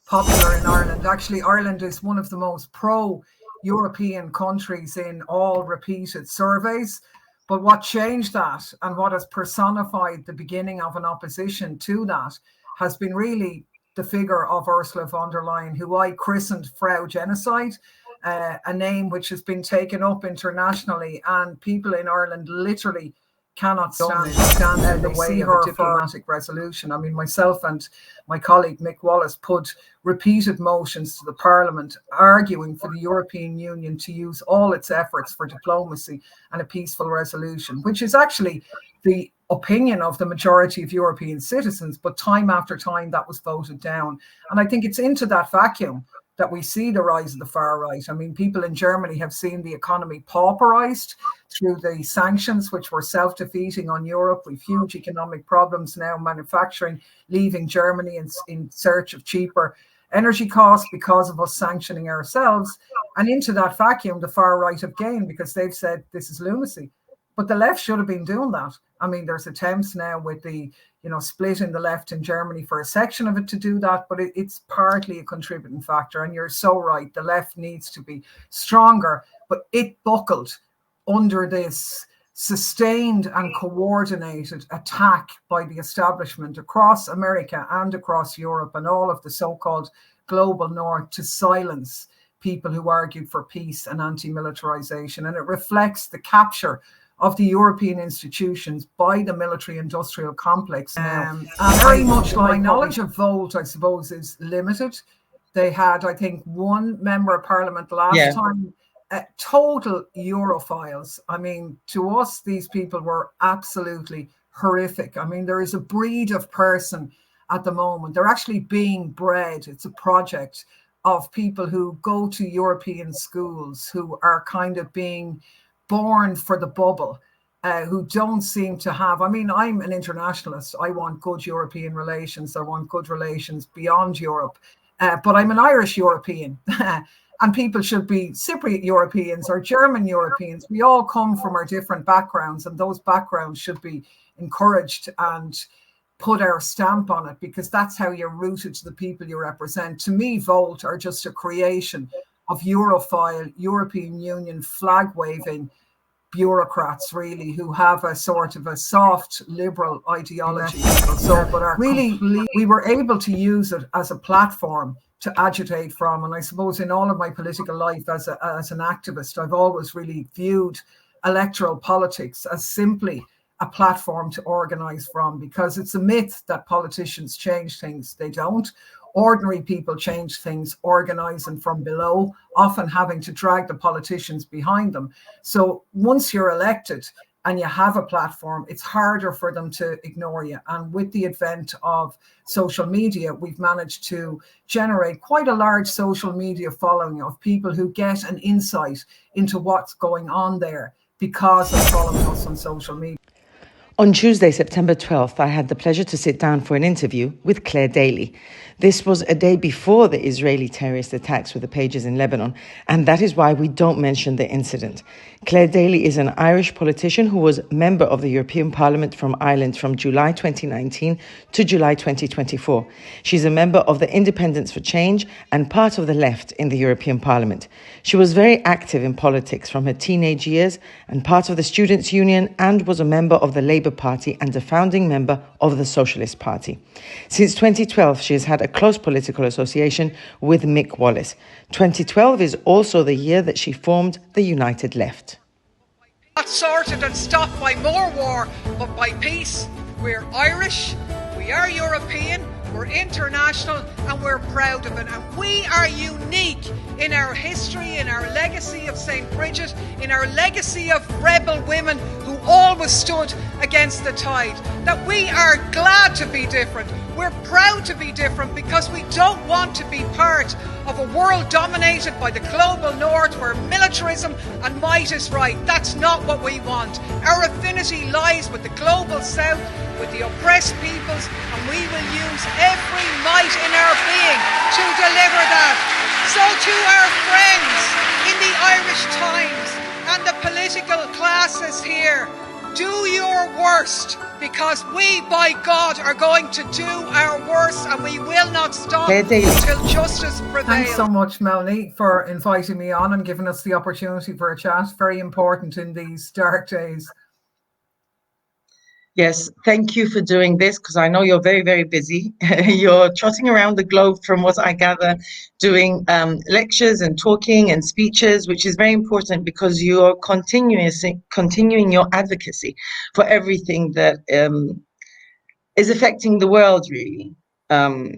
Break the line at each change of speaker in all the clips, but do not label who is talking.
popular in Ireland. Actually, Ireland is one of the most pro-European countries in all repeated surveys. But what changed that and what has personified the beginning of an opposition to that has been really the figure of Ursula von der Leyen, who I christened Frau Genocide, a name which has been taken up internationally, and people in Ireland literally cannot stand in the way of a diplomatic resolution. I mean, myself and my colleague Mick Wallace put repeated motions to the Parliament arguing for the European Union to use all its efforts for diplomacy and a peaceful resolution, which is actually the opinion of the majority of European citizens, but time after time that was voted down. And I think it's into that vacuum that we see the rise of the far right. I mean, people in Germany have seen the economy pauperized through the sanctions, which were self-defeating on Europe. We've huge economic problems now, manufacturing leaving Germany in search of cheaper energy costs because of us sanctioning ourselves. And into that vacuum, the far right have gained because they've said this is lunacy. But the left should have been doing that. I mean, there's attempts now with the, splitting the left in Germany for a section of it to do that, but it's partly a contributing factor. And you're so right, the left needs to be stronger, but it buckled under this sustained and coordinated attack by the establishment across America and across Europe and all of the so-called global north to silence people who argued for peace and anti-militarization. And it reflects the capture of the European institutions by the military-industrial complex now. And very much like my knowledge of Volt, I suppose, is limited. They had, I think, one member of parliament last time, total Europhiles. I mean, to us, these people were absolutely horrific. I mean, there is a breed of person at the moment. They're actually being bred. It's a project of people who go to European schools, who are kind of being born for the bubble, who don't seem to have, I mean, I'm an internationalist. I want good European relations. I want good relations beyond Europe. But I'm an Irish European. And people should be Cypriot Europeans or German Europeans. We all come from our different backgrounds, and those backgrounds should be encouraged and put our stamp on it, because that's how you're rooted to the people you represent. To me, Volt are just a creation of Europhile, European Union flag-waving bureaucrats, really, who have a sort of a soft liberal ideology. So, but really, we were able to use it as a platform to agitate from. And I suppose in all of my political life as an activist, I've always really viewed electoral politics as simply a platform to organize from, because it's a myth that politicians change things. They don't. Ordinary people change things, organizing from below, often having to drag the politicians behind them. So once you're elected and you have a platform, it's harder for them to ignore you. And with the advent of social media, we've managed to generate quite a large social media following of people who get an insight into what's going on there because of following us on social media.
On Tuesday, September 12th, I had the pleasure to sit down for an interview with Clare Daly. This was a day before the Israeli terrorist attacks with the pages in Lebanon, and that is why we don't mention the incident. Clare Daly is an Irish politician who was member of the European Parliament from Ireland from July 2019 to July 2024. She's a member of the Independents for Change and part of the left in the European Parliament. She was very active in politics from her teenage years and part of the Students' Union, and was a member of the Labour Party and a founding member of the Socialist Party. Since 2012, she has had a close political association with Mick Wallace. 2012 is also the year that she formed the United Left.
Not sorted and stopped by more war, but by peace. We're Irish, we are European, we're international, and we're proud of it. And we are unique in our history, in our legacy of St. Bridget, in our legacy of rebel women who always stood against the tide. That we are glad to be different. We're proud to be different because we don't want to be part of a world dominated by the global north where militarism and might is right. That's not what we want. Our affinity lies with the global south, with the oppressed peoples, and we will use every might in our being to deliver that. So to our friends in the Irish Times and the political classes here, Do your worst, because we, by God, are going to do our worst, and we will not stop until justice prevails.
Thanks so much, Melanie, for inviting me on and giving us the opportunity for a chat. Very important in these dark days.
Yes, thank you for doing this, because I know you're very, very busy. You're trotting around the globe, from what I gather, doing lectures and talking and speeches, which is very important because you're continuing your advocacy for everything that is affecting the world, really,
well,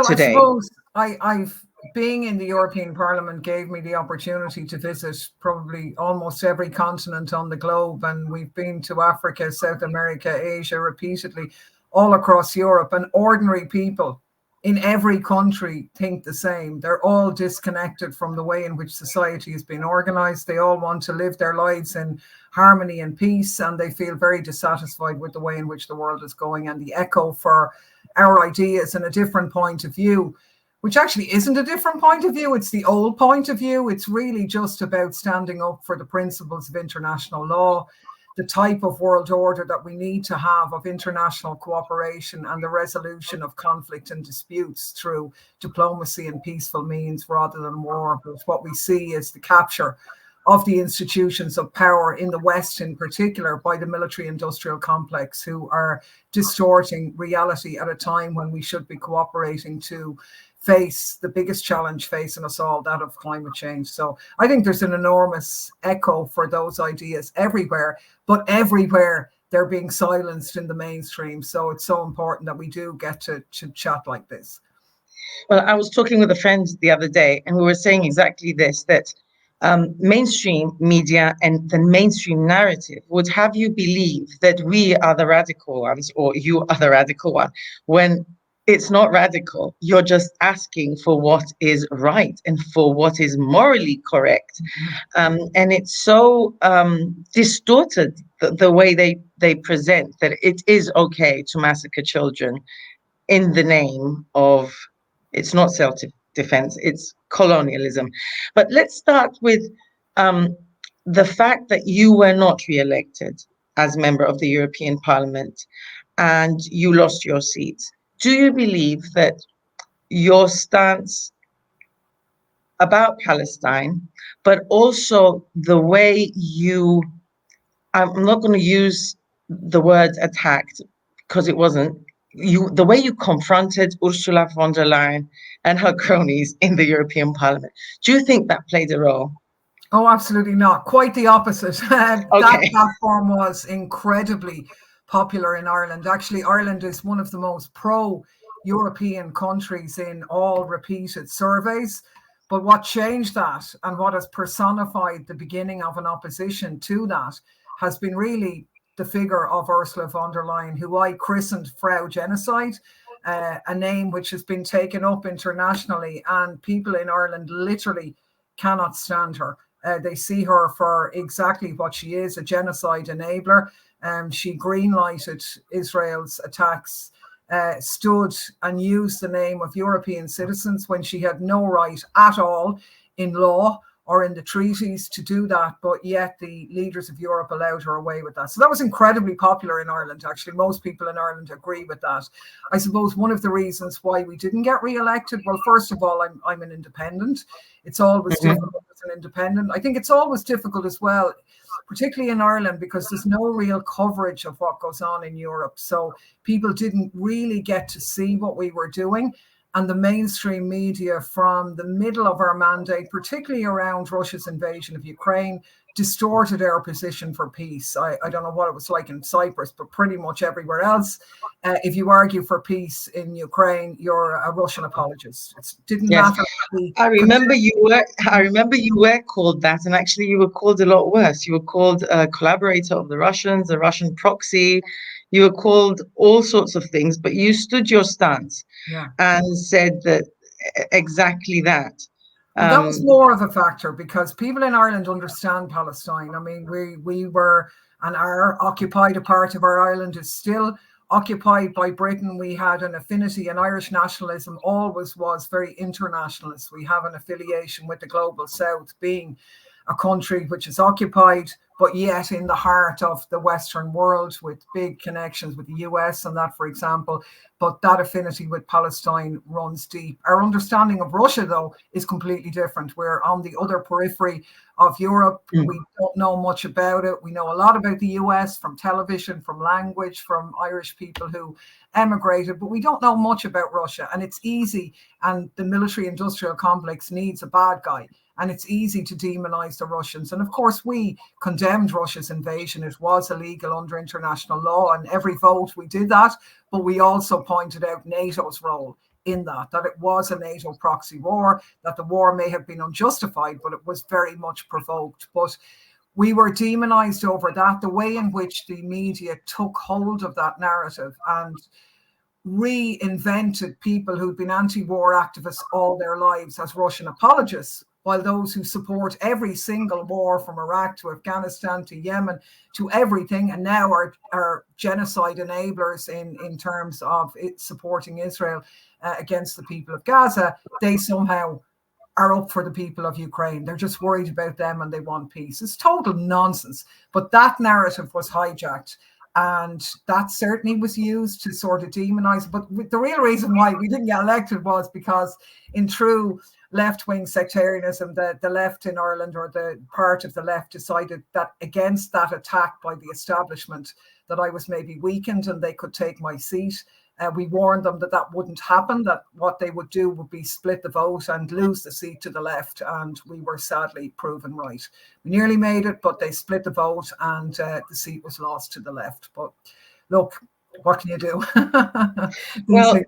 today.
I suppose I've being in the European Parliament gave me the opportunity to visit probably almost every continent on the globe. And we've been to Africa, South America, Asia repeatedly, all across Europe. And ordinary people in every country think the same. They're all disconnected from the way in which society has been organized. They all want to live their lives in harmony and peace. And they feel very dissatisfied with the way in which the world is going. And the echo for our ideas and a different point of view, which actually isn't a different point of view, it's the old point of view. It's really just about standing up for the principles of international law, the type of world order that we need to have of international cooperation and the resolution of conflict and disputes through diplomacy and peaceful means rather than war. But what we see is the capture of the institutions of power in the West in particular by the military-industrial complex, who are distorting reality at a time when we should be cooperating to face the biggest challenge facing us all, that of climate change. So I think there's an enormous echo for those ideas everywhere, but everywhere they're being silenced in the mainstream. So it's so important that we do get to chat like this.
Well, I was talking with a friend the other day, and we were saying exactly this, that mainstream media and the mainstream narrative would have you believe that we are the radical ones or you are the radical one, when it's not radical. You're just asking for what is right and for what is morally correct. And it's so distorted, the way they present that it is okay to massacre children in the name of, it's not self-defense, it's colonialism. But let's start with the fact that you were not re-elected as member of the European Parliament and you lost your seat. Do you believe that your stance about Palestine, but also the way you, I'm not going to use the word attacked because it wasn't, the way you confronted Ursula von der Leyen and her cronies in the European Parliament, do you think that played a role?
Oh, absolutely not. Quite the opposite. That platform was incredibly popular in Ireland. Actually, Ireland is one of the most pro-European countries in all repeated surveys. But what changed that and what has personified the beginning of an opposition to that has been really the figure of Ursula von der Leyen, who I christened Frau Genocide, a name which has been taken up internationally, and people in Ireland literally cannot stand her. They see her for exactly what she is, a genocide enabler. She greenlighted Israel's attacks, stood and used the name of European citizens when she had no right at all in law or in the treaties to do that, but yet the leaders of Europe allowed her away with that. So that was incredibly popular in Ireland, actually. Most people in Ireland agree with that. I suppose one of the reasons why we didn't get re-elected, well, first of all, I'm an independent. It's always difficult as an independent. I think it's always difficult as well, particularly in Ireland, because there's no real coverage of what goes on in Europe. So people didn't really get to see what we were doing. And the mainstream media from the middle of our mandate, particularly around Russia's invasion of Ukraine, distorted our position for peace. I don't know what it was like in Cyprus, but pretty much everywhere else, if you argue for peace in Ukraine, you're a Russian apologist. It didn't matter.
I remember you were called that, and actually you were called a lot worse. You were called a collaborator of the Russians, a Russian proxy. You were called all sorts of things, but you stood your stance and said that exactly that.
Well, that was more of a factor because people in Ireland understand Palestine. I mean, we were and are occupied. A part of our island is still occupied by Britain. We had an affinity, and Irish nationalism always was very internationalist. We have an affiliation with the global South, being a country which is occupied, but yet in the heart of the Western world with big connections with the US and that, for example. But that affinity with Palestine runs deep. Our understanding of Russia, though, is completely different. We're on the other periphery of Europe. We don't know much about it. We know a lot about the US from television, from language, from Irish people who emigrated, but we don't know much about Russia. And it's easy, and the military-industrial complex needs a bad guy. And it's easy to demonize the Russians. And of course, we condemned Russia's invasion. It was illegal under international law, and every vote we did that. But we also pointed out NATO's role in that it was a NATO proxy war, that the war may have been unjustified, but it was very much provoked. But we were demonized over that, the way in which the media took hold of that narrative and reinvented people who'd been anti-war activists all their lives as Russian apologists, while those who support every single war from Iraq to Afghanistan to Yemen to everything, and now are genocide enablers in terms of it supporting Israel against the people of Gaza, they somehow are up for the people of Ukraine. They're just worried about them and they want peace. It's total nonsense. But that narrative was hijacked. And that certainly was used to sort of demonize. But the real reason why we didn't get elected was because in true left-wing sectarianism, the left in Ireland, or the part of the left, decided that against that attack by the establishment, that I was maybe weakened and they could take my seat. We warned them that that wouldn't happen, that what they would do would be split the vote and lose the seat to the left. And we were sadly proven right. We nearly made it, but they split the vote and the seat was lost to the left. But look, what can you do?
Well,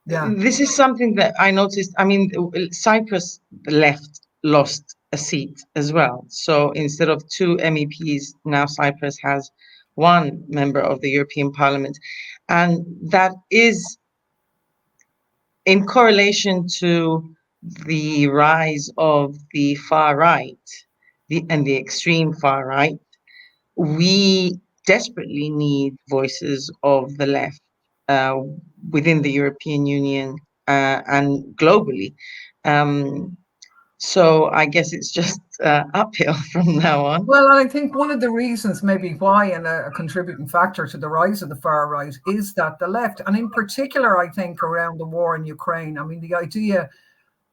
this is something that I noticed. I mean, Cyprus left lost a seat as well. So instead of 2 MEPs, now Cyprus has 1 member of the European Parliament. And that is in correlation to the rise of the far right and the extreme far right. We desperately need voices of the left within the European Union and globally. So I guess it's just uphill from now on.
Well, I think one of the reasons maybe why, and a contributing factor to the rise of the far right, is that the left, and in particular, I think around the war in Ukraine, I mean, the idea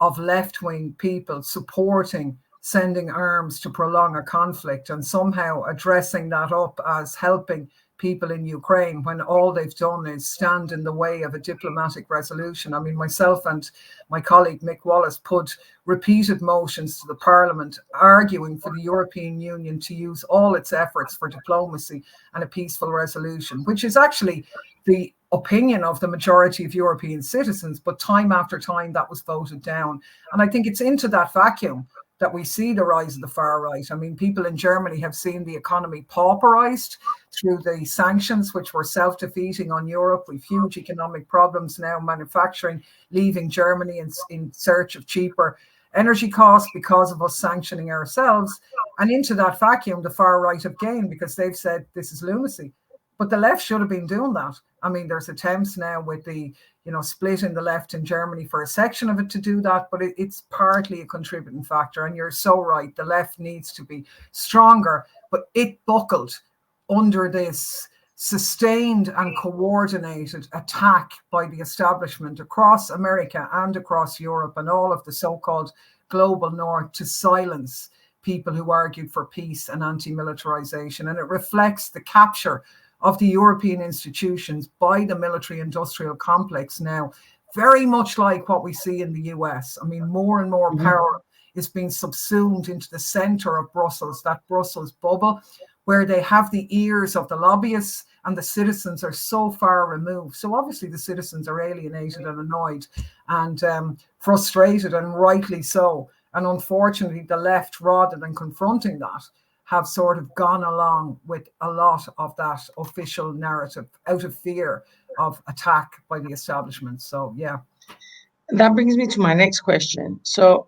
of left-wing people supporting sending arms to prolong a conflict and somehow addressing that up as helping people in Ukraine when all they've done is stand in the way of a diplomatic resolution. I mean, myself and my colleague Mick Wallace put repeated motions to the Parliament arguing for the European Union to use all its efforts for diplomacy and a peaceful resolution, which is actually the opinion of the majority of European citizens, but time after time that was voted down. And I think it's into that vacuum that we see the rise of the far right. I mean, people in Germany have seen the economy pauperized through the sanctions, which were self-defeating on Europe. We've huge economic problems now, manufacturing leaving Germany in search of cheaper energy costs because of us sanctioning ourselves. And into that vacuum, the far right have gained because they've said this is lunacy. But the left should have been doing that. I mean, there's attempts now with the, splitting the left in Germany for a section of it to do that, but it's partly a contributing factor. And you're so right, the left needs to be stronger, but it buckled under this sustained and coordinated attack by the establishment across America and across Europe and all of the so-called global north to silence people who argued for peace and anti-militarization. And it reflects the capture of the European institutions by the military-industrial complex now, very much like what we see in the US. I mean, more and more power is being subsumed into the center of Brussels, that Brussels bubble, where they have the ears of the lobbyists and the citizens are so far removed. So obviously the citizens are alienated and annoyed and frustrated, and rightly so. And unfortunately, the left, rather than confronting that, have sort of gone along with a lot of that official narrative out of fear of attack by the establishment. So, yeah.
That brings me to my next question. So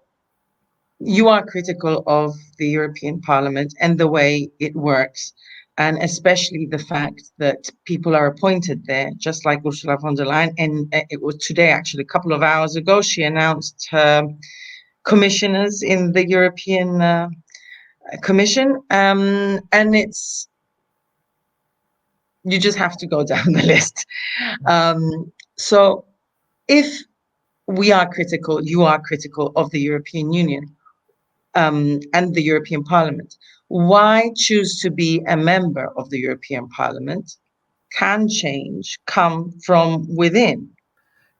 you are critical of the European Parliament and the way it works, and especially the fact that people are appointed there, just like Ursula von der Leyen. And it was today, actually, a couple of hours ago, she announced her commissioners in the European commission, and you just have to go down the list. So if we are critical, you are critical of the European Union and the European Parliament, why choose to be a member of the European Parliament? Can change come from within?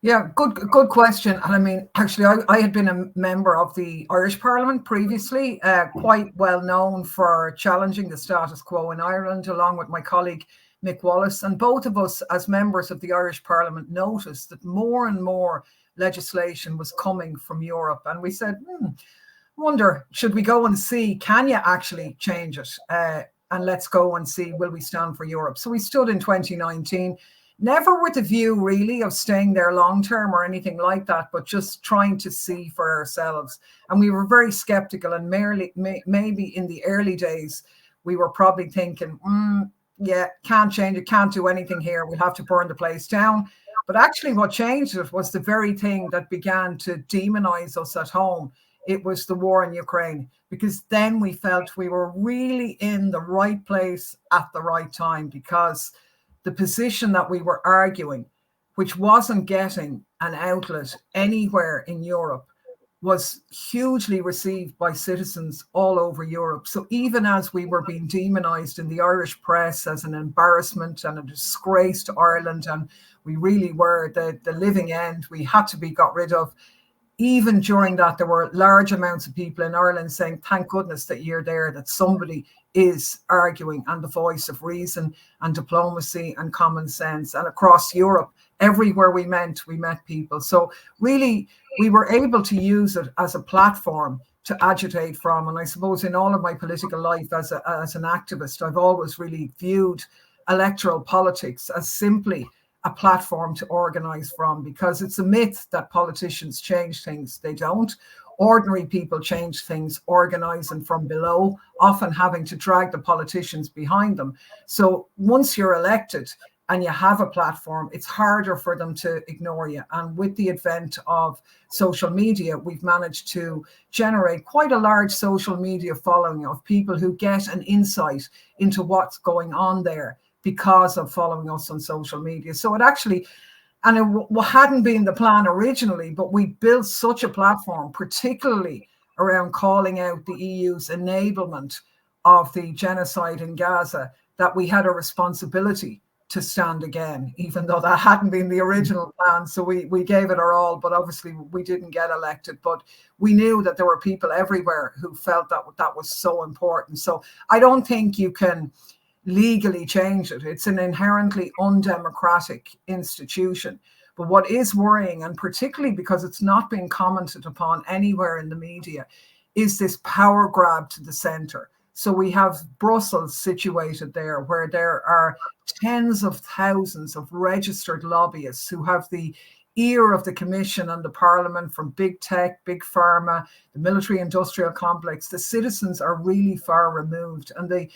Yeah, good question. And I mean, actually, I had been a member of the Irish Parliament previously, quite well known for challenging the status quo in Ireland, along with my colleague Mick Wallace. And both of us, as members of the Irish Parliament, noticed that more and more legislation was coming from Europe. And we said, wonder, should we go and see, can you actually change it? And let's go and see, will we stand for Europe? So we stood in 2019. Never with the view really of staying there long term or anything like that, but just trying to see for ourselves. And we were very skeptical, and maybe in the early days, we were probably thinking, yeah, can't change it, can't do anything here. We'll have to burn the place down. But actually what changed it was the very thing that began to demonize us at home. It was the war in Ukraine, because then we felt we were really in the right place at the right time, because the position that we were arguing, which wasn't getting an outlet anywhere in Europe, was hugely received by citizens all over Europe. So even as we were being demonized in the Irish press as an embarrassment and a disgrace to Ireland, and we really were the living end, we had to be got rid of, even during that, there were large amounts of people in Ireland saying, thank goodness that you're there, that somebody is arguing and the voice of reason and diplomacy and common sense. And across Europe, everywhere we met people. So really, we were able to use it as a platform to agitate from. And I suppose in all of my political life as an activist, I've always really viewed electoral politics as simply a platform to organize from, because it's a myth that politicians change things. They don't. Ordinary people change things, organizing from below, often having to drag the politicians behind them. So once you're elected and you have a platform, it's harder for them to ignore you. And with the advent of social media, we've managed to generate quite a large social media following of people who get an insight into what's going on there because of following us on social media. So it actually, and it hadn't been the plan originally, but we built such a platform, particularly around calling out the EU's enablement of the genocide in Gaza, that we had a responsibility to stand again, even though that hadn't been the original plan. So we gave it our all, but obviously we didn't get elected. But we knew that there were people everywhere who felt that that was so important. So I don't think you can legally change it. It's an inherently undemocratic institution. But what is worrying, and particularly because it's not being commented upon anywhere in the media, is this power grab to the center. So we have Brussels situated there, where there are tens of thousands of registered lobbyists who have the ear of the Commission and the Parliament, from big tech, big pharma, the military industrial complex. The citizens are really far removed, and the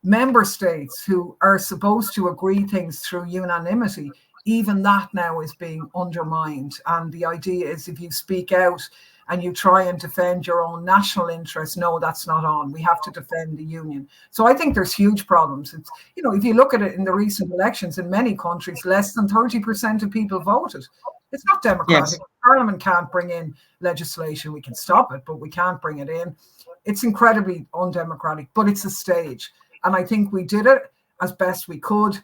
member states who are supposed to agree things through unanimity, even that now is being undermined. And the idea is, if you speak out and you try and defend your own national interests, no, that's not on. We have to defend the union. So I think there's huge problems. It's, you know, if you look at it in the recent elections in many countries, less than 30% of people voted. It's not democratic. Yes. Parliament can't bring in legislation. We can stop it, but we can't bring it in. It's incredibly undemocratic, but it's a stage. And I think we did it as best we could.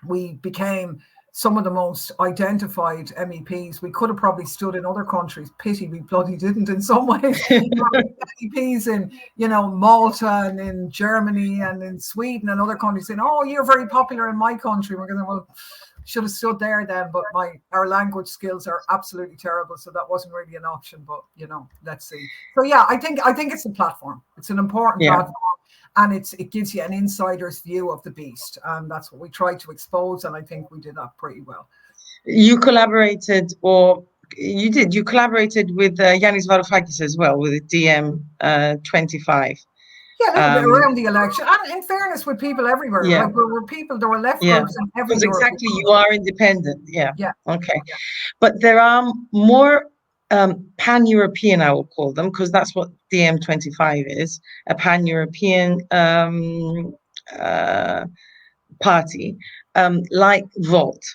We became some of the most identified MEPs. We could have probably stood in other countries. Pity we bloody didn't in some ways. MEPs in, you know, Malta and in Germany and in Sweden and other countries saying, oh, you're very popular in my country. We're going, well, should have stood there then, but our language skills are absolutely terrible, so that wasn't really an option. But, you know, let's see. So yeah, I think it's a platform. It's an important platform. And it gives you an insider's view of the beast. And that's what we tried to expose. And I think we did that pretty well.
You collaborated, you collaborated with Yanis Varoufakis as well, with DM25.
Yeah, around the election. And in fairness, with people everywhere.
Yeah.
Like there were left groups in every
Exactly, you are independent. Yeah.
Yeah.
Okay. Yeah. But there are more pan-European, I will call them, because that's what DiEM25 is, a pan-European party, like Volt.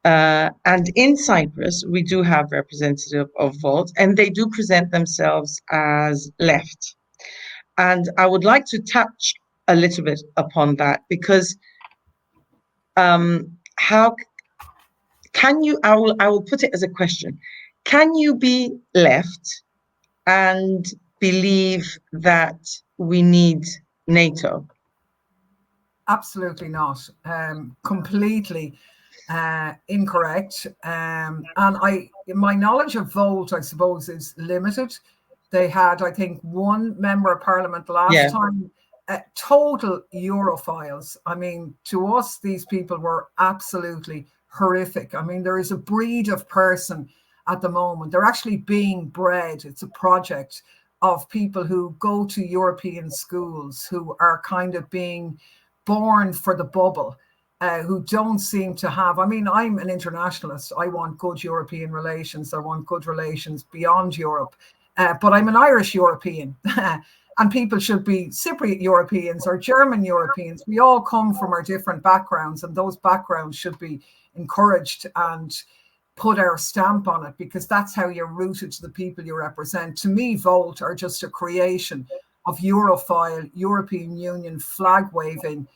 And in Cyprus, we do have representative of Volt, and they do present themselves as left. And I would like to touch a little bit upon that, because how can you, I will put it as a question. Can you be left and believe that we need NATO?
Absolutely not. Completely incorrect. And my knowledge of Volt, I suppose, is limited. They had, I think, one member of parliament last time. Total Europhiles. I mean, to us, these people were absolutely horrific. I mean, there is a breed of person at the moment. They're actually being bred. It's a project of people who go to European schools, who are kind of being born for the bubble, who don't seem to have, I mean, I'm an internationalist. I want good European relations. I want good relations beyond Europe. But I'm an Irish European. And people should be Cypriot Europeans or German Europeans. We all come from our different backgrounds, and those backgrounds should be encouraged and put our stamp on it, because that's how you're rooted to the people you represent. To me, Volt are just a creation of Europhile, European Union flag-waving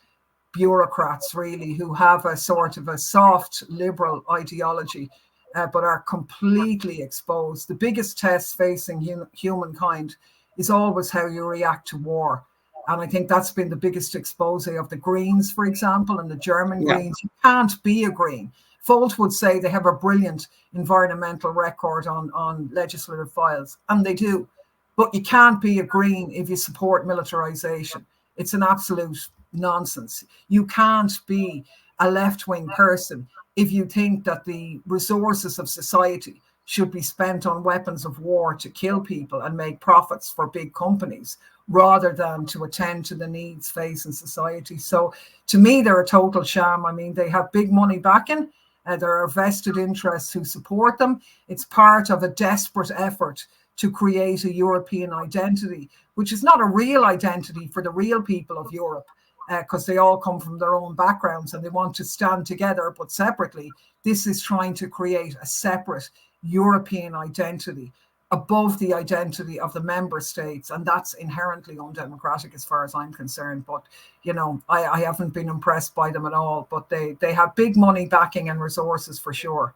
bureaucrats, really, who have a sort of a soft liberal ideology, but are completely exposed. The biggest test facing humankind is always how you react to war. And I think that's been the biggest expose of the Greens, for example, and the German Greens. You can't be a Green. Volt would say they have a brilliant environmental record on legislative files, and they do. But you can't be a Green if you support militarization. It's an absolute nonsense. You can't be a left-wing person if you think that the resources of society should be spent on weapons of war to kill people and make profits for big companies, rather than to attend to the needs facing society. So to me, they're a total sham. I mean, they have big money backing. There are vested interests who support them. It's part of a desperate effort to create a European identity, which is not a real identity for the real people of Europe, because they all come from their own backgrounds and they want to stand together but separately. This is trying to create a separate European identity above the identity of the member states, and that's inherently undemocratic as far as I'm concerned. But you know, I haven't been impressed by them at all, but they have big money backing and resources for sure.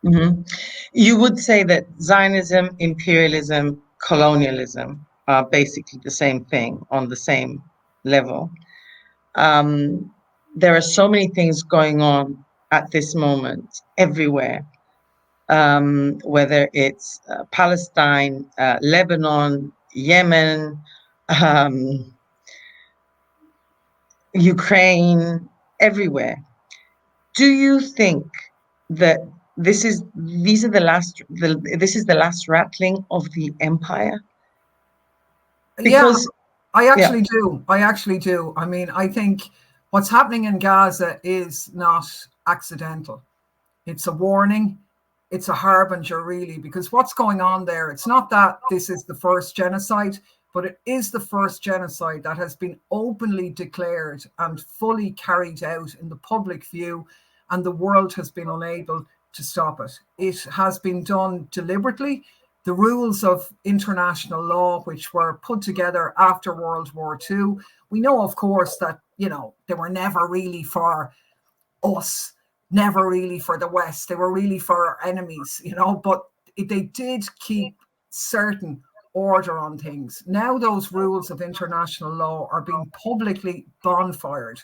Mm-hmm. You would say that Zionism, imperialism, colonialism are basically the same thing on the same level. There are so many things going on at this moment everywhere. Whether it's Palestine, Lebanon, Yemen, Ukraine, everywhere. Do you think that this is the last rattling of the empire?
Because I actually do. I mean, I think what's happening in Gaza is not accidental. It's a warning. It's a harbinger, really, because what's going on there, it's not that this is the first genocide, but it is the first genocide that has been openly declared and fully carried out in the public view, and the world has been unable to stop it. It has been done deliberately. The rules of international law, which were put together after World War II, we know, of course, that, you know, they were never really for us, never really for the West. They were really for our enemies, you know, but they did keep certain order on things. Now those rules of international law are being publicly bonfired,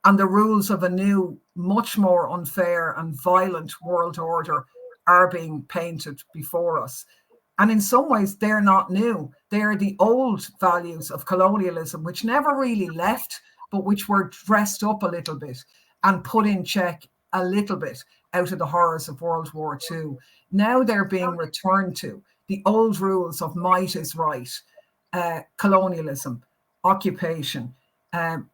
and the rules of a new, much more unfair and violent world order are being painted before us. And in some ways, they're not new. They're the old values of colonialism, which never really left, but which were dressed up a little bit and put in check a little bit out of the horrors of World War II. Now they're being returned to. The old rules of might is right, colonialism, occupation,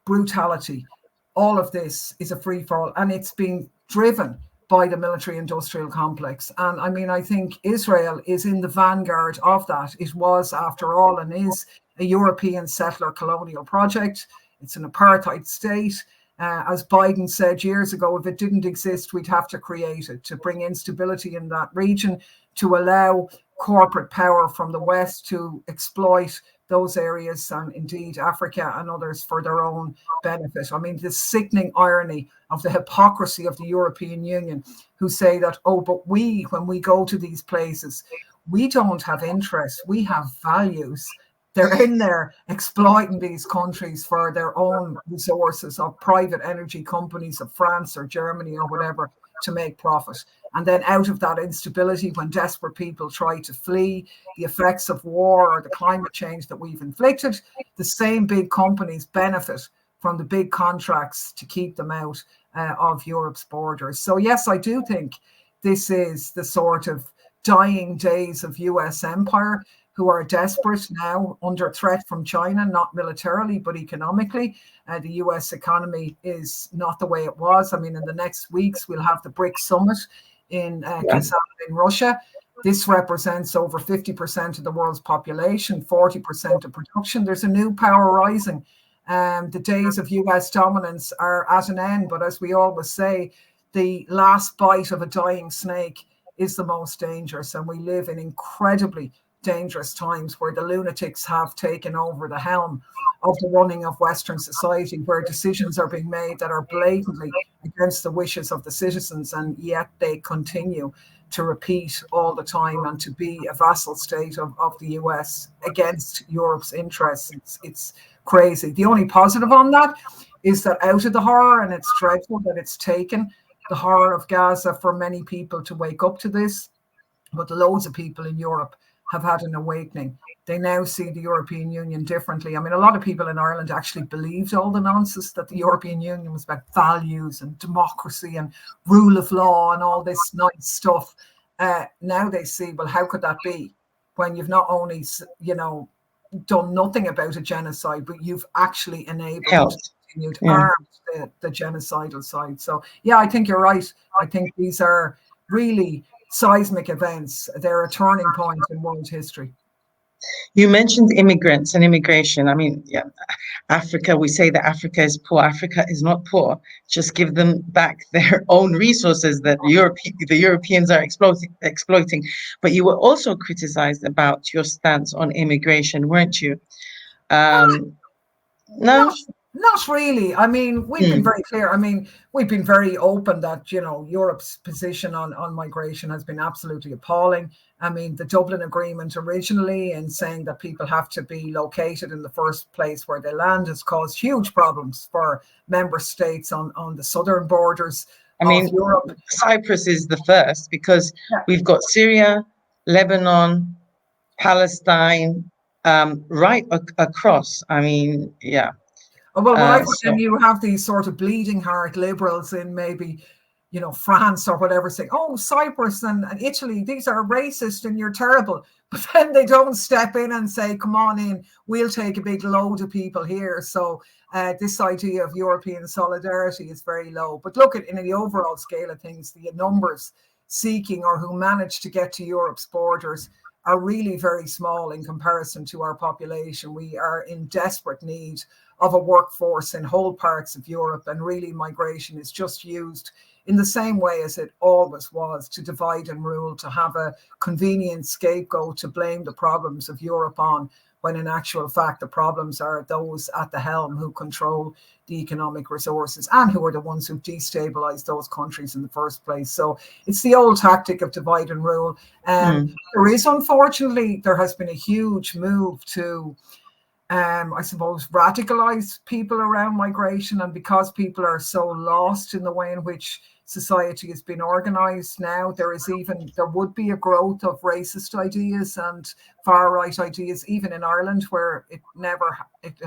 brutality. All of this is a free-for-all, and it's being driven by the military-industrial complex. And I mean, I think Israel is in the vanguard of that. It was, after all, and is a European settler colonial project. It's an apartheid state. As Biden said years ago, if it didn't exist, we'd have to create it to bring instability in that region, to allow corporate power from the West to exploit those areas, and indeed Africa and others, for their own benefit. I mean, the sickening irony of the hypocrisy of the European Union, who say that, oh, but when we go to these places, we don't have interests, we have values. They're in there exploiting these countries for their own resources, of private energy companies of France or Germany or whatever, to make profit. And then out of that instability, when desperate people try to flee the effects of war or the climate change that we've inflicted, the same big companies benefit from the big contracts to keep them out of Europe's borders. So yes, I do think this is the sort of dying days of US empire, who are desperate now, under threat from China, not militarily, but economically. The US economy is not the way it was. I mean, in the next weeks, we'll have the BRICS summit in Kazan in Russia. This represents over 50% of the world's population, 40% of production. There's a new power rising. The days of US dominance are at an end, but as we always say, the last bite of a dying snake is the most dangerous, and we live in incredibly dangerous times where the lunatics have taken over the helm of the running of Western society, where decisions are being made that are blatantly against the wishes of the citizens, and yet they continue to repeat all the time and to be a vassal state of the US against Europe's interests. It's crazy. The only positive on that is that out of the horror, and it's dreadful that it's taken the horror of Gaza for many people to wake up to this, but loads of people in Europe have had an awakening. They now see the European Union differently. I mean, a lot of people in Ireland actually believed all the nonsense that the European Union was about values and democracy and rule of law and all this nice stuff. Now they see, well, how could that be when you've not only, done nothing about a genocide, but you've actually enabled them to continue to arm the genocidal side. So, yeah, I think you're right. I think these are really seismic events. They're a turning point in world history.
You mentioned immigrants and immigration. I mean, yeah, Africa, we say that Africa is poor. Africa is not poor. Just give them back their own resources that the Europeans are exploiting. But you were also criticized about your stance on immigration, weren't you? No?
Not really. I mean, we've been very clear. I mean, we've been very open that, Europe's position on migration has been absolutely appalling. I mean, the Dublin Agreement originally, in saying that people have to be located in the first place where they land, has caused huge problems for member states on the southern borders of Europe.
Cyprus is the first, because we've got Syria, Lebanon, Palestine, right across. I mean, yeah.
Well, and you have these sort of bleeding heart liberals in maybe, France or whatever, saying, oh, Cyprus and Italy, these are racist and you're terrible. But then they don't step in and say, come on in, we'll take a big load of people here. So this idea of European solidarity is very low. But look at, in the overall scale of things, the numbers seeking or who manage to get to Europe's borders are really very small in comparison to our population. We are in desperate need of a workforce in whole parts of Europe, and really migration is just used in the same way as it always was, to divide and rule, to have a convenient scapegoat to blame the problems of Europe on, when in actual fact the problems are those at the helm who control the economic resources and who are the ones who destabilized those countries in the first place. So it's the old tactic of divide and rule. There is, unfortunately, there has been a huge move to, I suppose, radicalize people around migration. And because people are so lost in the way in which society has been organized now, there would be a growth of racist ideas and far right ideas, even in Ireland, where it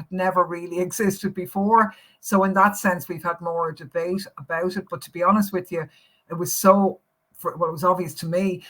never really existed before. So in that sense, we've had more debate about it. But to be honest with you, it was it was obvious to me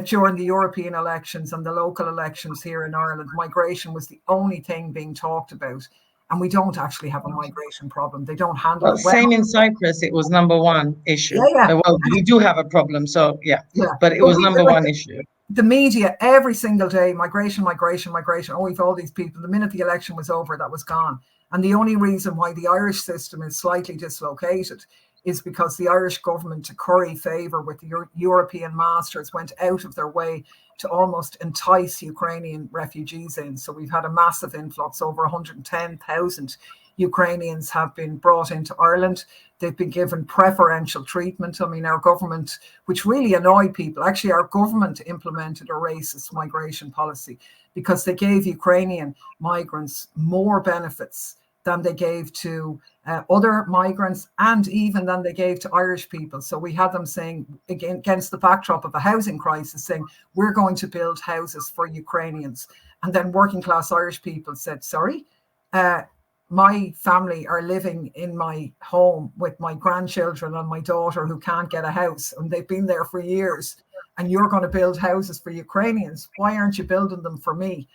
during the European elections and the local elections here in Ireland, migration was the only thing being talked about. And we don't actually have a migration problem. They don't handle
Well,
it well.
same in Cyprus, it was number one issue.
Yeah.
Well, we do have a problem, so yeah. But it
But
was number one issue.
The media every single day, migration. Oh, we've all these people. The minute the election was over, that was gone. And the only reason why the Irish system is slightly dislocated is because the Irish government, to curry favour with the European masters, went out of their way to almost entice Ukrainian refugees in. So we've had a massive influx. Over 110,000 Ukrainians have been brought into Ireland. They've been given preferential treatment. I mean, our government, which really annoyed people, actually our government implemented a racist migration policy because they gave Ukrainian migrants more benefits than they gave to other migrants, and even than they gave to Irish people. So we had them saying, again, against the backdrop of a housing crisis, saying, we're going to build houses for Ukrainians. And then working class Irish people said, sorry, my family are living in my home with my grandchildren and my daughter who can't get a house, and they've been there for years, and you're going to build houses for Ukrainians. Why aren't you building them for me?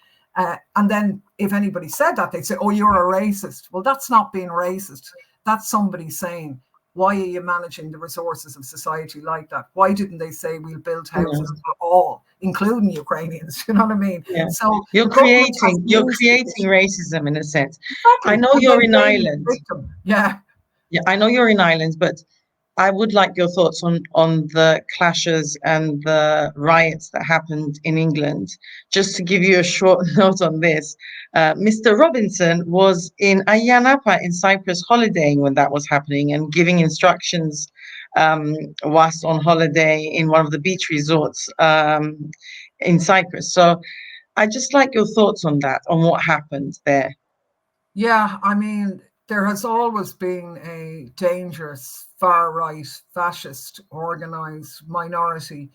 And then if anybody said that, they'd say, oh, you're a racist. Well, that's not being racist. That's somebody saying, why are you managing the resources of society like that? Why didn't they say we'll build houses for all, including Ukrainians? You know what I mean?
Yeah.
So
you're creating racism in a sense. Exactly. I know you're in Ireland.
Yeah.
Yeah, I know you're in Ireland, but I would like your thoughts on the clashes and the riots that happened in England. Just to give you a short note on this, Mr. Robinson was in Ayia Napa in Cyprus holidaying when that was happening and giving instructions whilst on holiday in one of the beach resorts in Cyprus. So I'd just like your thoughts on that, on what happened there.
Yeah, I mean, there has always been a dangerous far-right, fascist, organised minority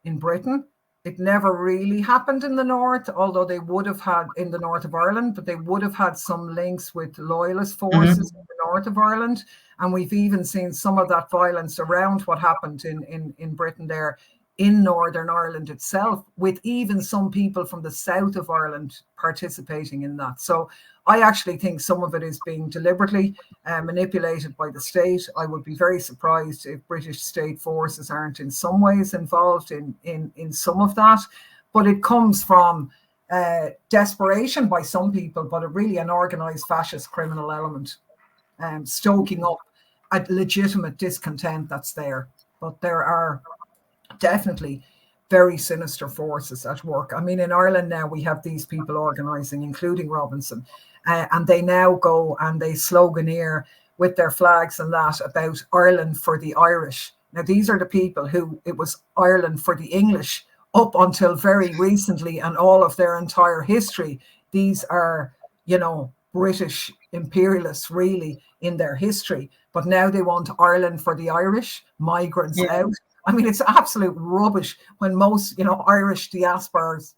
in Britain. It never really happened in the north, although they would have had in the north of Ireland, but they would have had some links with loyalist forces in the north of Ireland. And we've even seen some of that violence around what happened in Britain there in Northern Ireland itself, with even some people from the south of Ireland participating in that. So I actually think some of it is being deliberately manipulated by the state. I would be very surprised if British state forces aren't in some ways involved in some of that. But it comes from desperation by some people, but really an organised fascist criminal element stoking up a legitimate discontent that's there. But there are definitely very sinister forces at work. I mean, in Ireland now, we have these people organising, including Robinson, and they now go and they sloganeer with their flags and that about Ireland for the Irish. Now, these are the people who it was Ireland for the English up until very recently, and all of their entire history. These are, you know, British imperialists really in their history, but now they want Ireland for the Irish, migrants out. I mean, it's absolute rubbish when most, you know, Irish diasporas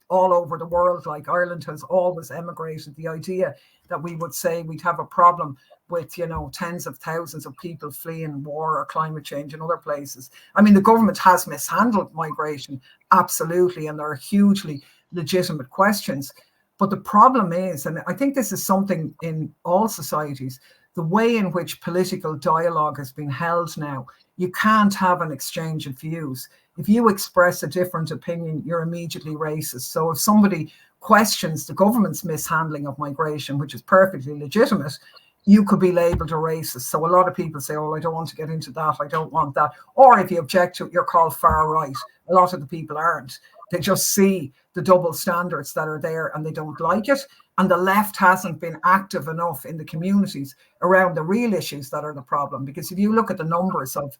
all over the world, like Ireland has always emigrated. The idea that we would say we'd have a problem with, you know, tens of thousands of people fleeing war or climate change in other places. I mean, the government has mishandled migration, absolutely, and there are hugely legitimate questions. But the problem is, and I think this is something in all societies, the way in which political dialogue has been held now. You can't have an exchange of views. If you express a different opinion, you're immediately racist. So if somebody questions the government's mishandling of migration, which is perfectly legitimate, you could be labelled a racist. So a lot of people say, oh, I don't want to get into that. I don't want that. Or if you object to it, you're called far right. A lot of the people aren't. They just see the double standards that are there and they don't like it. And the left hasn't been active enough in the communities around the real issues that are the problem. Because if you look at the numbers of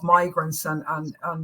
migrants and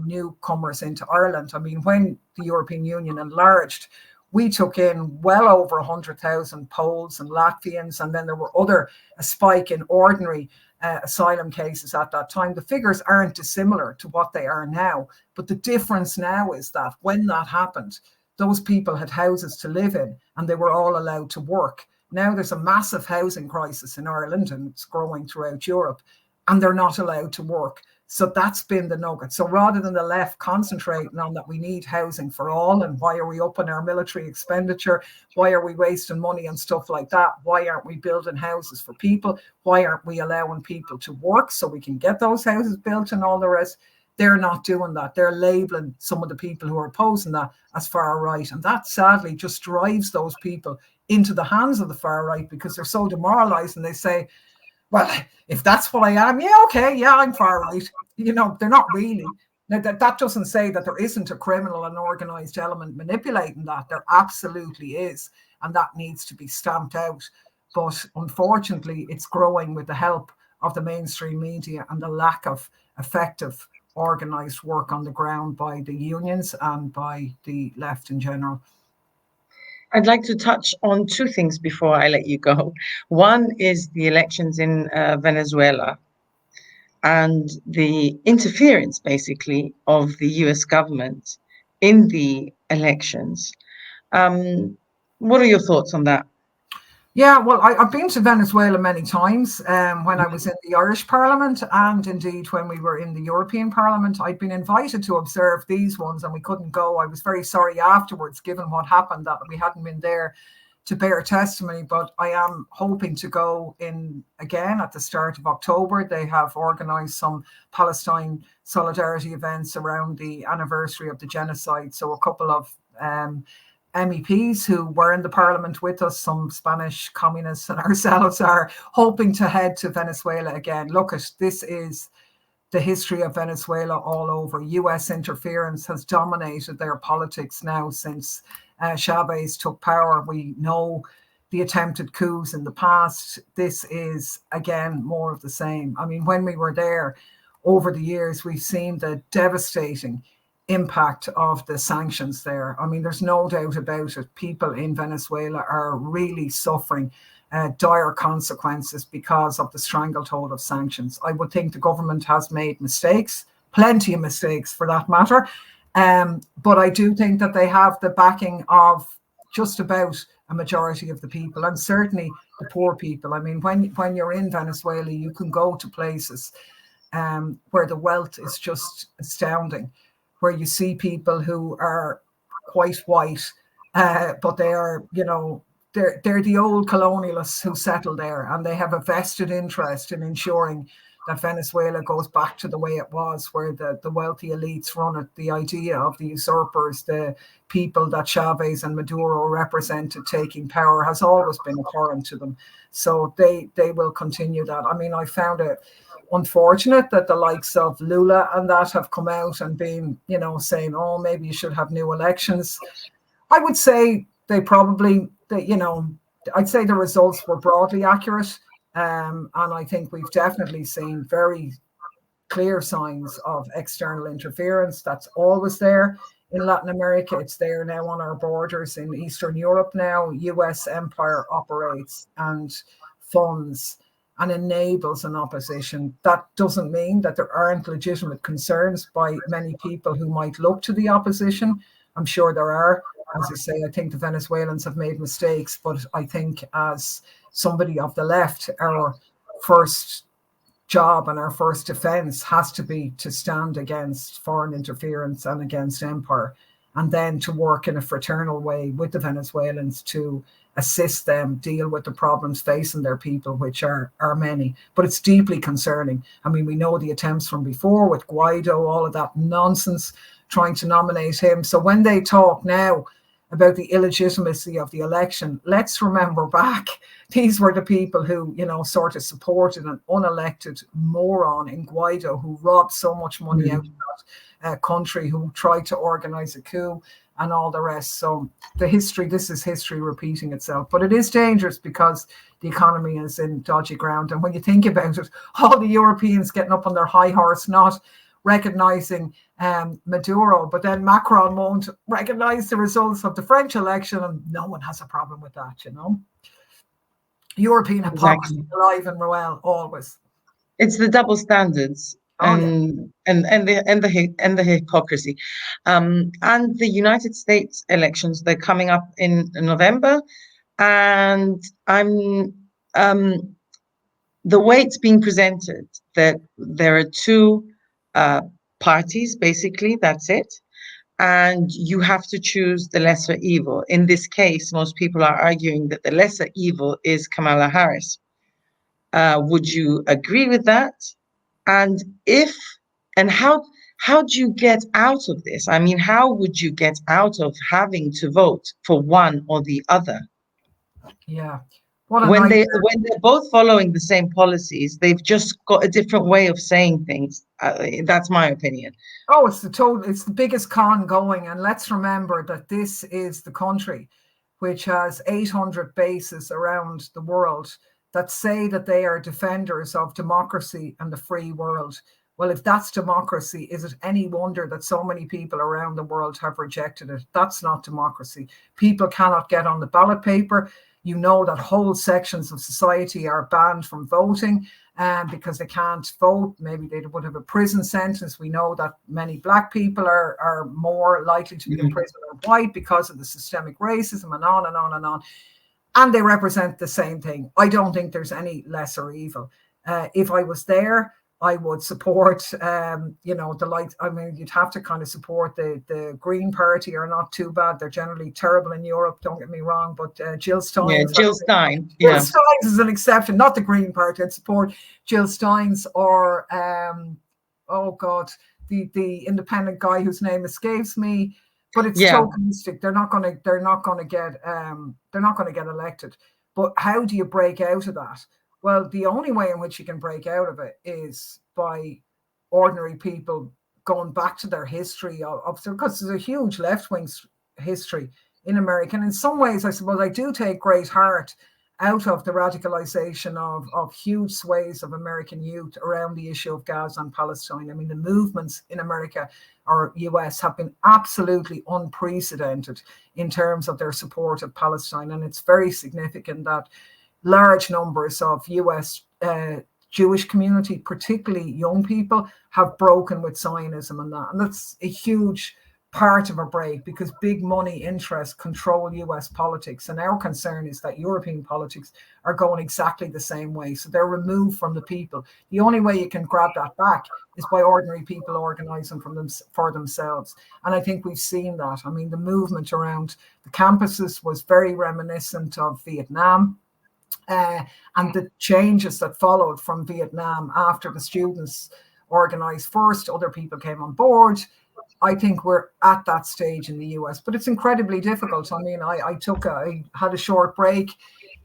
newcomers into Ireland, I mean, when the European Union enlarged, we took in well over 100,000 Poles and Latvians, and then there were a spike in ordinary asylum cases at that time. The figures aren't dissimilar to what they are now, but the difference now is that when that happened, those people had houses to live in and they were all allowed to work. Now there's a massive housing crisis in Ireland and it's growing throughout Europe, and they're not allowed to work. So that's been the nugget. So rather than the left concentrating on that we need housing for all, and why are we upping our military expenditure? Why are we wasting money on stuff like that? Why aren't we building houses for people? Why aren't we allowing people to work so we can get those houses built and all the rest? They're not doing that. They're labeling some of the people who are opposing that as far right. And that sadly just drives those people into the hands of the far right because they're so demoralized and they say, well, if that's what I am, yeah, okay, yeah, I'm far right. You know, they're not really. Now, that doesn't say that there isn't a criminal and organized element manipulating that. There absolutely is. And that needs to be stamped out. But unfortunately, it's growing with the help of the mainstream media and the lack of effective organized work on the ground by the unions and by the left in general.
I'd like to touch on two things before I let you go. One is the elections in Venezuela and the interference, basically, of the US government in the elections. What are your thoughts on that?
Yeah, well, I've been to Venezuela many times when I was in the Irish Parliament and indeed when we were in the European Parliament. I'd been invited to observe these ones and we couldn't go. I was very sorry afterwards, given what happened, that we hadn't been there to bear testimony, but I am hoping to go in again at the start of October. They have organised some Palestine solidarity events around the anniversary of the genocide. So a couple of MEPs who were in the parliament with us, some Spanish communists and ourselves, are hoping to head to Venezuela again. Look, this is the history of Venezuela all over. US interference has dominated their politics now since Chavez took power. We know the attempted coups in the past. This is, again, more of the same. I mean, when we were there over the years, we've seen the devastating impact of the sanctions there. I mean, there's no doubt about it. People in Venezuela are really suffering dire consequences because of the stranglehold of sanctions. I would think the government has made mistakes, plenty of mistakes for that matter. But I do think that they have the backing of just about a majority of the people, and certainly the poor people. I mean, when you're in Venezuela, you can go to places where the wealth is just astounding, where you see people who are quite white, but they are, you know, they're the old colonialists who settled there, and they have a vested interest in ensuring that Venezuela goes back to the way it was, where the wealthy elites run it. The idea of the usurpers, the people that Chavez and Maduro represented taking power, has always been abhorrent to them. So they will continue that. I mean, I found it unfortunate that the likes of Lula and that have come out and been, you know, saying, oh, maybe you should have new elections. I would say they probably, you know, I'd say the results were broadly accurate. And I think we've definitely seen very clear signs of external interference. That's always there in Latin America. It's there now on our borders in Eastern Europe now. US empire operates and funds and enables an opposition. That doesn't mean that there aren't legitimate concerns by many people who might look to the opposition. I'm sure there are. As I say, I think the Venezuelans have made mistakes, but I think as somebody of the left, our first job and our first defense has to be to stand against foreign interference and against empire, and then to work in a fraternal way with the Venezuelans to assist them deal with the problems facing their people, which are many. But it's deeply concerning. I mean, we know the attempts from before with Guaido, all of that nonsense, trying to nominate him. So when they talk now about the illegitimacy of the election, let's remember back, these were the people who, you know, sort of supported an unelected moron in Guaido who robbed so much money out of that country, who tried to organize a coup and all the rest. So this is history repeating itself. But it is dangerous because the economy is in dodgy ground. And when you think about it, all the Europeans getting up on their high horse, not recognizing Maduro, but then Macron won't recognize the results of the French election, and no one has a problem with that, you know. European hypocrisy, alive and well, always.
It's the double standards and the hypocrisy. And the United States elections, they're coming up in November, and I'm the way it's being presented, that there are two parties, basically. That's it. And you have to choose the lesser evil. In this case, most people are arguing that the lesser evil is Kamala Harris. Would you agree with that? And if and how do you get out of this? I mean, how would you get out of having to vote for one or the other?
Yeah. What a
When
nightmare.
they're both following the same policies, they've just got a different way of saying things. That's my opinion.
Oh, it's the biggest con going. And let's remember that this is the country which has 800 bases around the world that say that they are defenders of democracy and the free world. Well, if that's democracy, is it any wonder that so many people around the world have rejected it? That's not democracy. People cannot get on the ballot paper. You know that whole sections of society are banned from voting because they can't vote. Maybe they would have a prison sentence. We know that many Black people are more likely to be in prison than white because of the systemic racism and on and on and on. And they represent the same thing. I don't think there's any lesser evil. If I was there, I would support, the light. I mean, you'd have to kind of support the Green Party are not too bad. They're generally terrible in Europe, don't get me wrong. But Jill Stein.
Yeah, Jill Stein.
Jill Stein is an exception, not the Green Party. I'd support Jill Stein's or, the independent guy whose name escapes me. But it's tokenistic. They're not going to get elected. But how do you break out of that? Well, the only way in which you can break out of it is by ordinary people going back to their history because there's a huge left-wing history in America. And in some ways, I suppose I do take great heart out of the radicalization of huge swathes of American youth around the issue of Gaza and Palestine. I mean, the movements in America or US have been absolutely unprecedented in terms of their support of Palestine. And it's very significant that large numbers of US Jewish community, particularly young people, have broken with Zionism and that. And that's a huge part of a break because big money interests control US politics. And our concern is that European politics are going exactly the same way. So they're removed from the people. The only way you can grab that back is by ordinary people organizing for themselves. And I think we've seen that. I mean, the movement around the campuses was very reminiscent of Vietnam. And the changes that followed from Vietnam after the students organized first, other people came on board. I think we're at that stage in the US, but it's incredibly difficult. I mean, I had a short break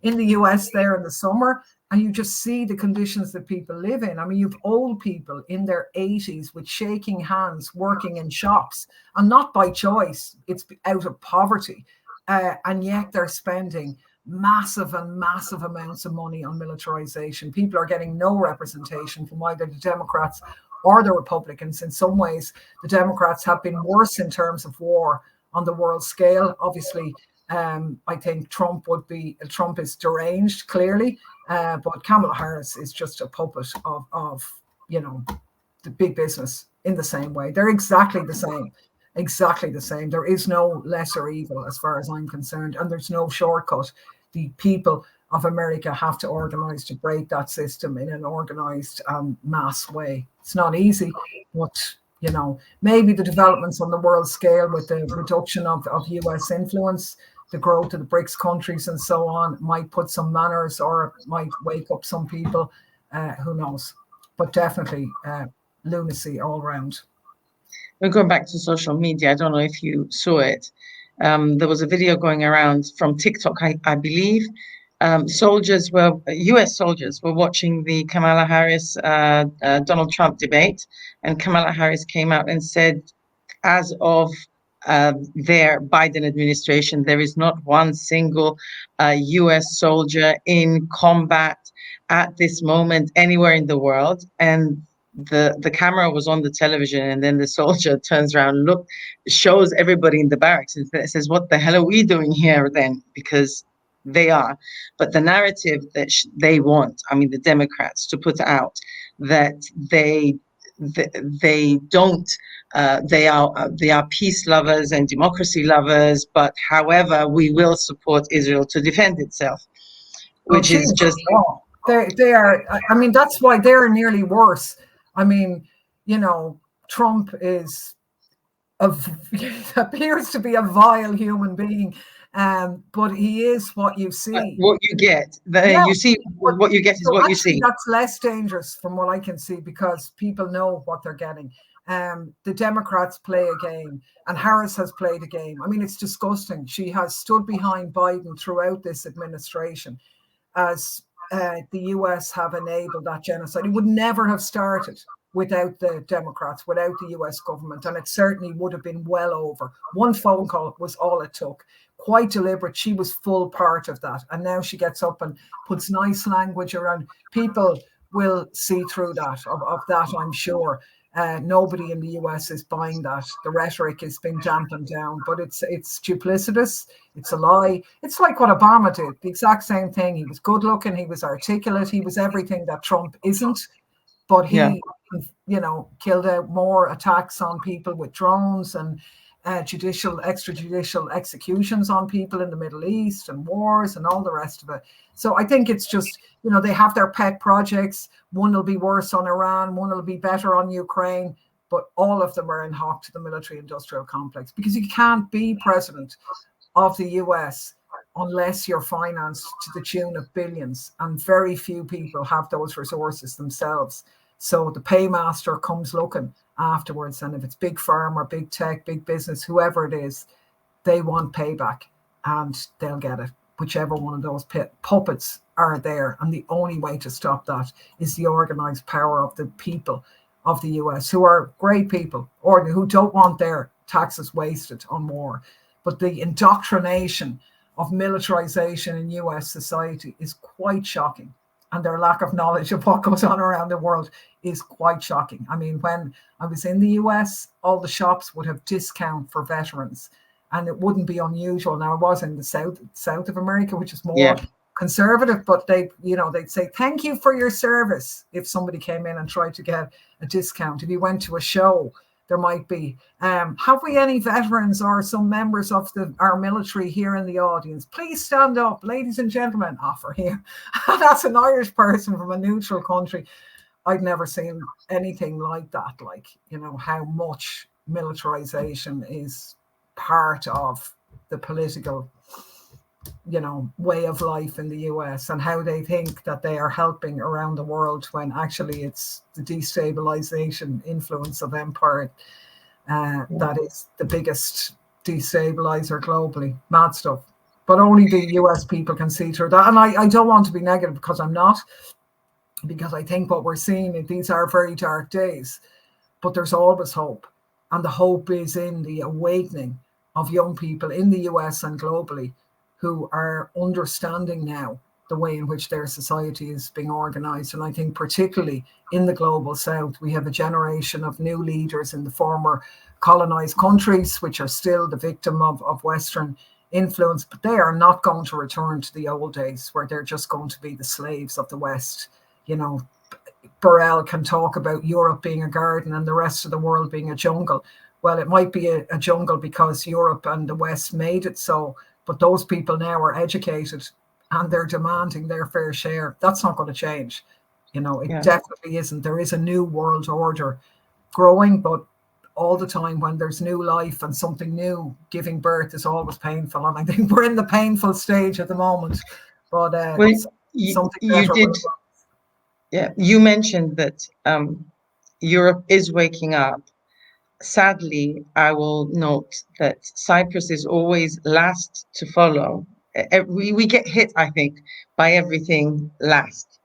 in the US there in the summer, and you just see the conditions that people live in. I mean, you've old people in their 80s with shaking hands working in shops, and not by choice, it's out of poverty. And yet they're spending massive amounts of money on militarization. People are getting no representation from either the Democrats or the Republicans. In some ways, the Democrats have been worse in terms of war on the world scale. Obviously, I think Trump is deranged, clearly, but Kamala Harris is just a puppet of the big business in the same way. They're exactly the same. Exactly the same. There is no lesser evil as far as I'm concerned, and there's no shortcut. The people of America have to organize to break that system in an organized mass way. It's not easy, but maybe the developments on the world scale with the reduction of US influence, the growth of the BRICS countries and so on might put some manners or might wake up some people. Who knows? But definitely lunacy all around.
We're going back to social media. I don't know if you saw it. There was a video going around from TikTok, I believe. US soldiers were watching the Kamala Harris Donald Trump debate, and Kamala Harris came out and said, as of their Biden administration, there is not one single US soldier in combat at this moment anywhere in the world. And the camera was on the television, and then the soldier turns around, shows everybody in the barracks and says, "What the hell are we doing here then?" Because they are. But the narrative that they want, I mean, the Democrats, to put out that they are peace lovers and democracy lovers, but however, we will support Israel to defend itself, which is just.
They are. I mean, that's why they're nearly worse. I mean, Trump appears to be a vile human being, but he is what you see.
What you get, you see, what you get is what you see.
That's less dangerous from what I can see, because people know what they're getting. The Democrats play a game, and Harris has played a game. I mean, it's disgusting. She has stood behind Biden throughout this administration as the US have enabled that genocide. It would never have started without the Democrats, without the US government, and it certainly would have been well over. One phone call was all it took. Quite deliberate. She was full part of that. And now she gets up and puts nice language around. People will see through that, of that, I'm sure. Nobody in the US is buying that. The rhetoric has been dampened down, but it's duplicitous. It's a lie. It's like what Obama did, the exact same thing. He was good looking. He was articulate. He was everything that Trump isn't. But he, killed out more attacks on people with drones and extrajudicial executions on people in the Middle East and wars and all the rest of it. So I think it's just, they have their pet projects. One will be worse on Iran, one will be better on Ukraine, but all of them are in hock to the military-industrial complex, because you can't be president of the US unless you're financed to the tune of billions, and very few people have those resources themselves. So the paymaster comes looking afterwards, and if it's big pharma, big tech, big business, whoever it is, they want payback, and they'll get it, whichever one of those puppets are there. And the only way to stop that is the organized power of the people of the US, who are great people, or who don't want their taxes wasted on war. But the indoctrination of militarization in US society is quite shocking. And their lack of knowledge of what goes on around the world is quite shocking. I mean, when I was in the US, all the shops would have discount for veterans, and it wouldn't be unusual. Now, I was in the south of America, which is more conservative, but they'd say, thank you for your service, if somebody came in and tried to get a discount. If you went to a show, there might be, have we any veterans or some members of our military here in the audience? Please stand up, ladies and gentlemen. Offer here. That's an Irish person from a neutral country. I'd never seen anything like that. Like, how much militarization is part of the political, way of life in the US, and how they think that they are helping around the world, when actually it's the destabilization influence of empire that is the biggest destabilizer globally. Mad stuff. But only the US people can see through that. And I don't want to be negative, because I'm not, because I think what we're seeing, these are very dark days, but there's always hope. And the hope is in the awakening of young people in the US and globally, who are understanding now the way in which their society is being organized. And I think particularly in the global south, we have a generation of new leaders in the former colonized countries, which are still the victim of Western influence, but they are not going to return to the old days where they're just going to be the slaves of the West. Burrell can talk about Europe being a garden and the rest of the world being a jungle. Well, it might be a jungle because Europe and the West made it so, but those people now are educated and they're demanding their fair share. That's not going to change. It definitely isn't. There is a new world order growing, but all the time when there's new life and something new giving birth is always painful. And I think we're in the painful stage at the moment. But
you mentioned that Europe is waking up. Sadly, I will note that Cyprus is always last to follow. We get hit, I think, by everything last,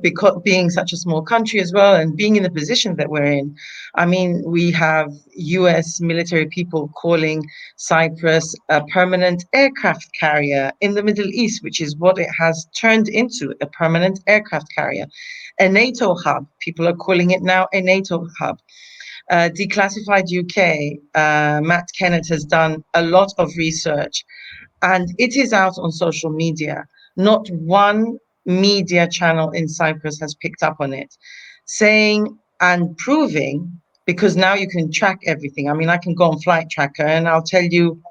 because being such a small country as well, and being in the position that we're in. I mean, we have US military people calling Cyprus a permanent aircraft carrier in the Middle East, which is what it has turned into, a permanent aircraft carrier. A NATO hub, people are calling it now a NATO hub. Declassified UK, Matt Kennett has done a lot of research, and it is out on social media. Not one media channel in Cyprus has picked up on it, saying and proving, because now you can track everything. I mean, I can go on Flight Tracker and I'll tell you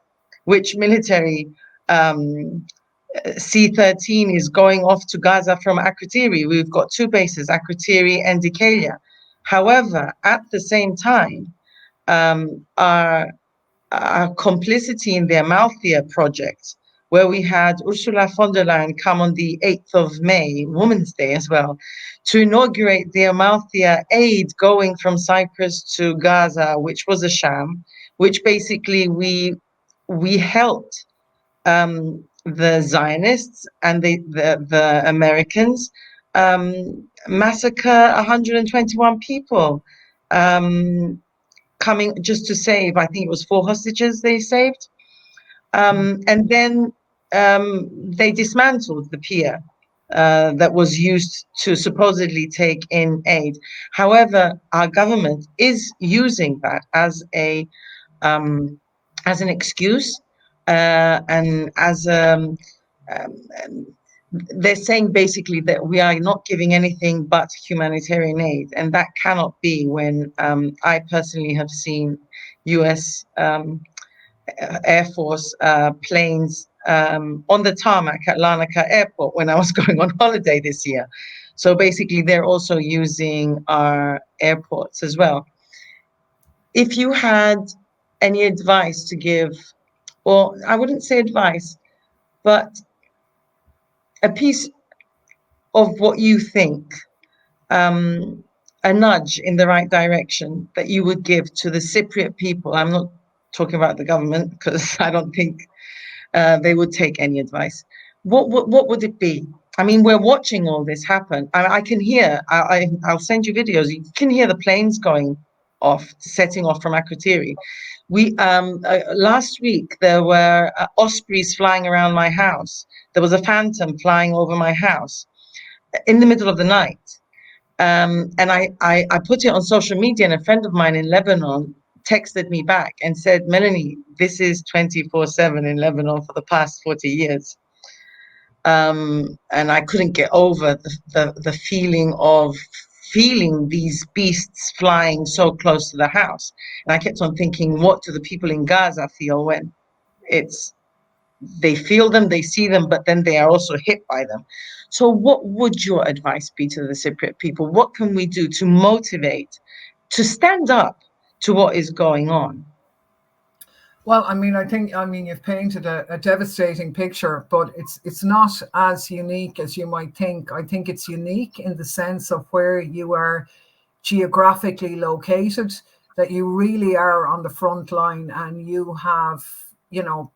which military C-13 is going off to Gaza from Akrotiri. We've got two bases, Akrotiri and Dikalia. However, at the same time, our complicity in the Amalthea project, where we had Ursula von der Leyen come on the 8th of May, Women's Day as well, to inaugurate the Amalthea aid going from Cyprus to Gaza, which was a sham, which basically we helped the Zionists and the Americans massacre 121 people. Coming just to save, I think it was 4 hostages they saved. And then they dismantled the pier that was used to supposedly take in aid. However, our government is using that as an excuse and as they're saying basically that we are not giving anything but humanitarian aid, and that cannot be when I personally have seen US Air Force planes on the tarmac at Larnaca Airport when I was going on holiday this year. So basically, they're also using our airports as well. If you had any advice to give, or I wouldn't say advice, but a piece of what you think, a nudge in the right direction that you would give to the Cypriot people. I'm not talking about the government because I don't think they would take any advice. What would it be? I mean, we're watching all this happen. I can hear, I'll send you videos. You can hear the planes going off, setting off from Akrotiri. We last week there were ospreys flying around my house. There was a phantom flying over my house in the middle of the night. And I put it on social media, and a friend of mine in Lebanon texted me back and said, Melanie, this is 24/7 in Lebanon for the past 40 years. And I couldn't get over the feeling of feeling these beasts flying so close to the house. And I kept on thinking, what do the people in Gaza feel when they feel them, they see them, but then they are also hit by them? So what would your advice be to the Cypriot people? What can we do to motivate, to stand up to what is going on?
Well, I mean, you've painted a devastating picture, but it's not as unique as you might think. I think it's unique in the sense of where you are geographically located, that you really are on the front line and you have,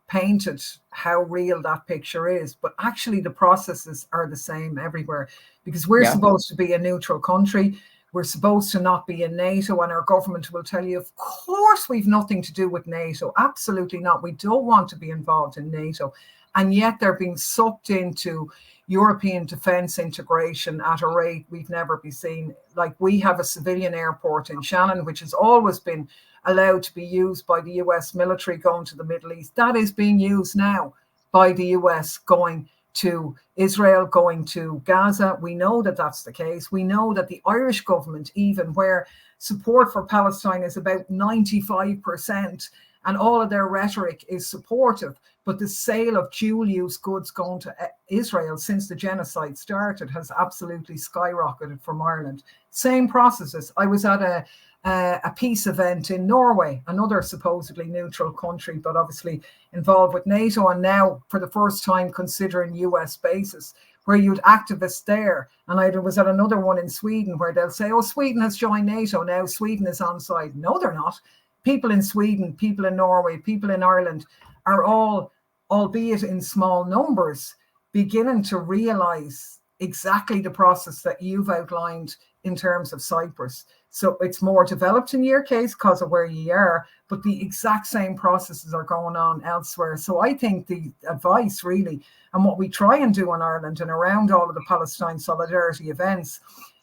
painted how real that picture is. But actually the processes are the same everywhere, because we're supposed to be a neutral country. We're supposed to not be in NATO, and our government will tell you, of course, we've nothing to do with NATO. Absolutely not. We don't want to be involved in NATO. And yet they're being sucked into European defence integration at a rate we've never been seen. Like, we have a civilian airport in Shannon, which has always been allowed to be used by the US military going to the Middle East. That is being used now by the US going to Israel, going to Gaza. We know that that's the case. We know that the Irish government, even where support for Palestine is about 95%, and all of their rhetoric is supportive, but the sale of dual-use goods going to Israel since the genocide started has absolutely skyrocketed from Ireland. Same processes. I was at a peace event in Norway, another supposedly neutral country, but obviously involved with NATO, and now for the first time considering US bases, where you'd activists there. And I was at another one in Sweden where they'll say, oh, Sweden has joined NATO now, Sweden is on side. No, they're not. People in Sweden, people in Norway, people in Ireland are all, albeit in small numbers, beginning to realise exactly the process that you've outlined in terms of Cyprus. So it's more developed in your case because of where you are, but the exact same processes are going on elsewhere. So I think the advice really, and what we try and do in Ireland and around all of the Palestine solidarity events,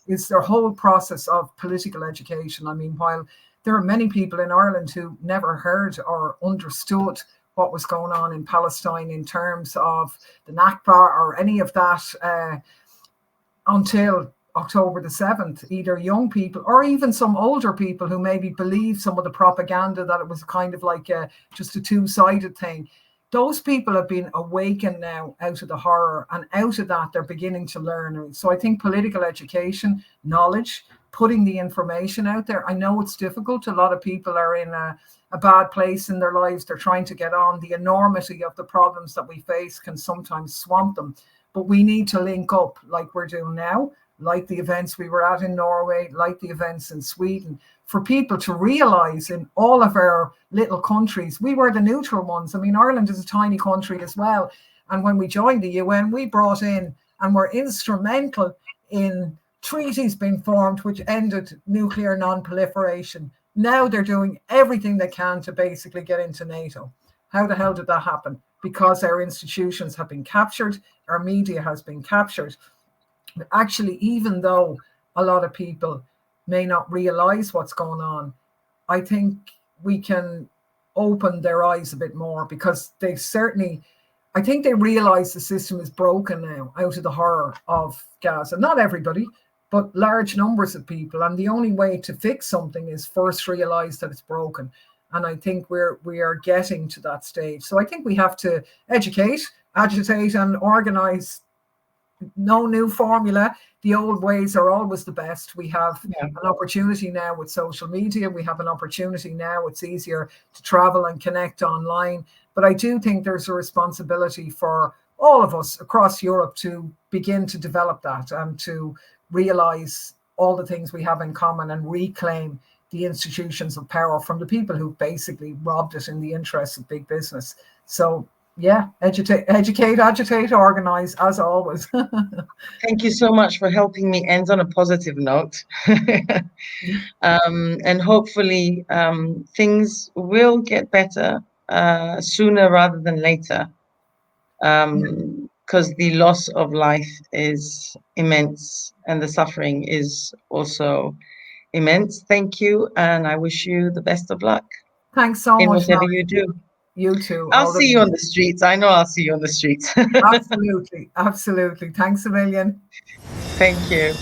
is their whole process of political education. I mean, while there are many people in Ireland who never heard or understood what was going on in Palestine in terms of the Nakba or any of that until October the 7th, either young people or even some older people who maybe believe some of the propaganda that it was kind of like just a two-sided thing. Those people have been awakened now out of the horror, and out of that they're beginning to learn. So I think political education, knowledge, putting the information out there. I know it's difficult. A lot of people are in a bad place in their lives. They're trying to get on. The enormity of the problems that we face can sometimes swamp them. But we need to link up like we're doing now, like the events we were at in Norway, like the events in Sweden, for people to realize in all of our little countries, we were the neutral ones. I mean, Ireland is a tiny country as well. And when we joined the UN, we brought in and were instrumental in treaties being formed, which ended nuclear non-proliferation. Now they're doing everything they can to basically get into NATO. How the hell did that happen? Because our institutions have been captured, our media has been captured. Actually, even though a lot of people may not realize what's going on, I think we can open their eyes a bit more, because they certainly, I think they realize the system is broken now out of the horror of Gaza. Not everybody, but large numbers of people. And the only way to fix something is first realize that it's broken. And I think we are getting to that stage. So I think we have to educate, agitate, and organize. No new formula. The old ways are always the best. We have an opportunity now with social media. We have an opportunity now. It's easier to travel and connect online. But I do think there's a responsibility for all of us across Europe to begin to develop that and to realize all the things we have in common and reclaim the institutions of power from the people who basically robbed it in the interests of big business. So yeah, educate, agitate, organize, as always.
Thank you so much for helping me end on a positive note. And hopefully things will get better sooner rather than later, because the loss of life is immense and the suffering is also immense. Thank you, and I wish you the best of luck.
Thanks so
in
much.
whatever you do.
You too.
I'll see you on the streets. I know I'll see you on the streets.
Absolutely. Absolutely. Thanks a million.
Thank you.